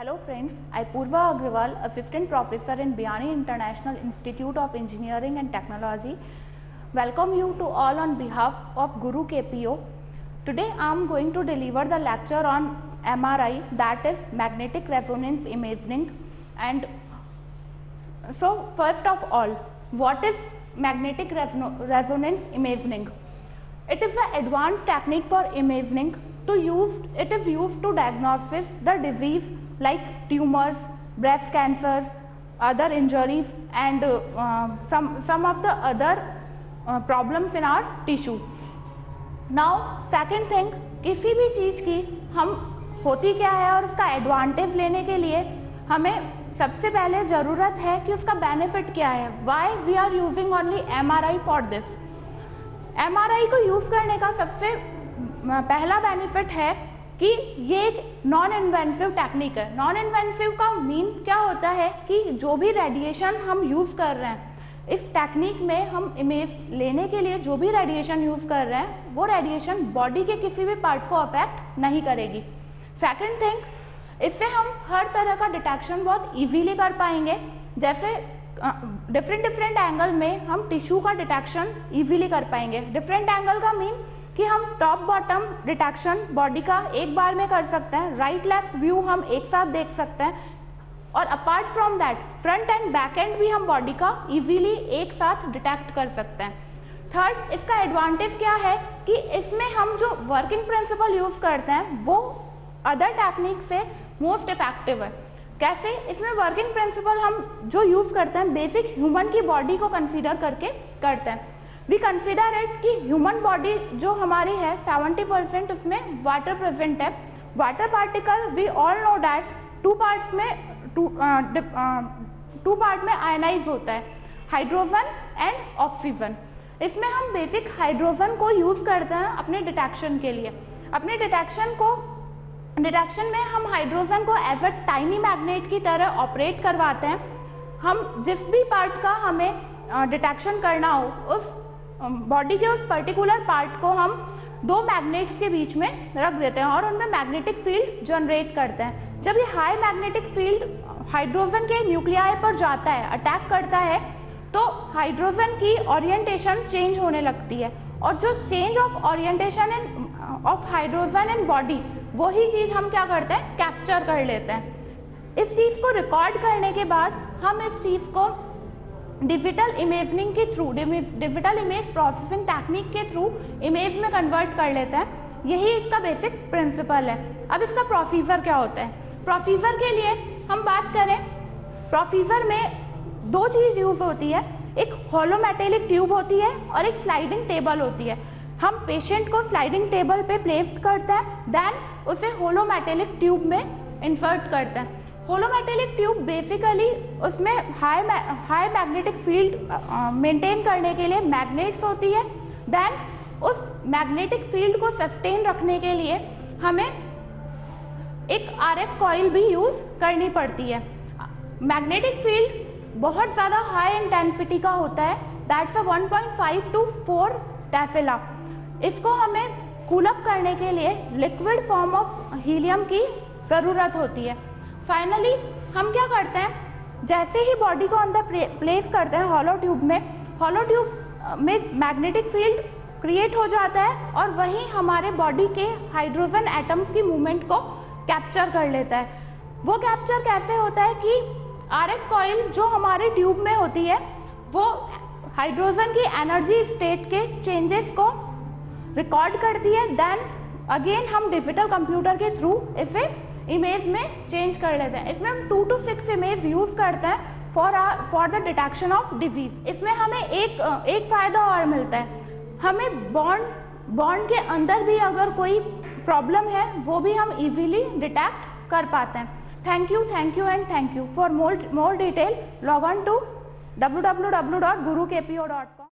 Hello friends, I Purva Agrawal, Assistant Professor in Biyani International Institute of Engineering and Technology. Welcome you to all on behalf of Guru KPO. Today I am going to deliver the lecture on MRI, that is magnetic resonance imaging. And so first of all, what is magnetic resonance imaging? It is an advanced technique for imaging. It is used to diagnose the disease like tumors, breast cancers, other injuries, and some of the other problems in our tissue. Now second thing, किसी भी चीज़ की हम होती क्या है और उसका advantage लेने के लिए हमें सबसे पहले ज़रूरत है कि उसका बेनिफिट क्या है. Why we are using only MRI for this. MRI को यूज़ करने का सबसे पहला बेनिफिट है कि ये एक नॉन इन्वेंसिव टेक्निक है. नॉन इन्वेंसिव का मीन क्या होता है कि जो भी रेडिएशन हम यूज़ कर रहे हैं, इस टेक्निक में हम इमेज लेने के लिए जो भी रेडिएशन यूज़ कर रहे हैं वो रेडिएशन बॉडी के किसी भी पार्ट को अफेक्ट नहीं करेगी. सेकंड थिंग, इससे हम हर तरह का डिटेक्शन बहुत इजीली कर पाएंगे. जैसे डिफरेंट एंगल में हम टिश्यू का डिटेक्शन इजीली कर पाएंगे. डिफरेंट एंगल का मीन कि हम टॉप बॉटम डिटेक्शन बॉडी का एक बार में कर सकते हैं. राइट लेफ्ट व्यू हम एक साथ देख सकते हैं. और apart from that front end back and भी हम बॉडी का इजीली एक साथ डिटेक्ट कर सकते हैं. थर्ड, इसका एडवांटेज क्या है कि इसमें हम जो वर्किंग प्रिंसिपल यूज़ करते हैं वो अदर टेक्निक से मोस्ट इफेक्टिव है. कैसे? इसमें वर्किंग प्रिंसिपल हम जो यूज़ करते हैं बेसिक ह्यूमन की बॉडी को कंसीडर करके करते हैं. वी कंसिडर इट कि ह्यूमन बॉडी जो हमारी है 70% उसमें वाटर प्रेजेंट है. Water particle we all know that two part में आयनाइज होता है, हाइड्रोजन एंड ऑक्सीजन. इसमें हम बेसिक हाइड्रोजन को यूज़ करते हैं अपने डिटेक्शन के लिए. अपने डिटेक्शन में हम हाइड्रोजन को एज अ टाइनी मैग्नेट की तरह ऑपरेट करवाते हैं. हम जिस भी पार्ट का हमें डिटेक्शन करना हो उस बॉडी के उस पर्टिकुलर पार्ट को हम दो मैग्नेट्स के बीच में रख देते हैं और उनमें मैग्नेटिक फील्ड जनरेट करते हैं. जब ये हाई मैग्नेटिक फील्ड हाइड्रोजन के न्यूक्लियाई पर जाता है, अटैक करता है, तो हाइड्रोजन की ओरिएंटेशन चेंज होने लगती है. और जो change of orientation of hydrogen in body, वही चीज़ हम क्या करते हैं, कैप्चर कर लेते हैं. इस चीज़ को रिकॉर्ड करने के बाद हम इस चीज़ को डिजिटल इमेजिंग के through, digital image processing technique के थ्रू इमेज में कन्वर्ट कर लेते हैं. यही इसका बेसिक प्रिंसिपल है. अब इसका प्रोसीजर क्या होता है? प्रोसीजर के लिए हम बात करें, प्रोसीजर में दो चीज़ यूज़ होती है. एक होलो मेटेलिक ट्यूब होती है और एक स्लाइडिंग टेबल होती है. हम पेशेंट को स्लाइडिंग टेबल पे प्लेस करते हैं, देन उसे होलो मेटेलिक ट्यूब में इंसर्ट करते हैं. होलो मेटेलिक ट्यूब बेसिकली उसमें हाई मैग्नेटिक फील्ड मेंटेन करने के लिए मैग्नेट्स होती है. देन उस मैग्नेटिक फील्ड को सस्टेन रखने के लिए हमें एक RF कॉइल भी यूज़ करनी पड़ती है. मैग्नेटिक फील्ड बहुत ज़्यादा हाई इंटेंसिटी का होता है, दैट्स अ 1.5 to 4 टेस्ला. इसको हमें कूल अप करने के लिए लिक्विड फॉर्म ऑफ हीलियम की ज़रूरत होती है. फाइनली हम क्या करते हैं, जैसे ही बॉडी को अंदर प्लेस करते हैं हॉलो ट्यूब में मैग्नेटिक फील्ड क्रिएट हो जाता है और वहीं हमारे बॉडी के हाइड्रोजन एटम्स की मूवमेंट को कैप्चर कर लेता है. वो कैप्चर कैसे होता है कि RF कॉइल जो हमारे ट्यूब में होती है वो हाइड्रोजन की एनर्जी स्टेट के चेंजेस को रिकॉर्ड करती है. देन अगेन हम डिजिटल कंप्यूटर के थ्रू इसे इमेज में चेंज कर लेते हैं. इसमें हम 2 to 6 इमेज यूज़ करते हैं for the detection of disease. इसमें हमें एक फ़ायदा और मिलता है, हमें बॉन्ड के अंदर भी अगर कोई प्रॉब्लम है वो भी हम इजीली डिटेक्ट कर पाते हैं. Thank you and thank you. For more detail log on to www.gurukpo.com.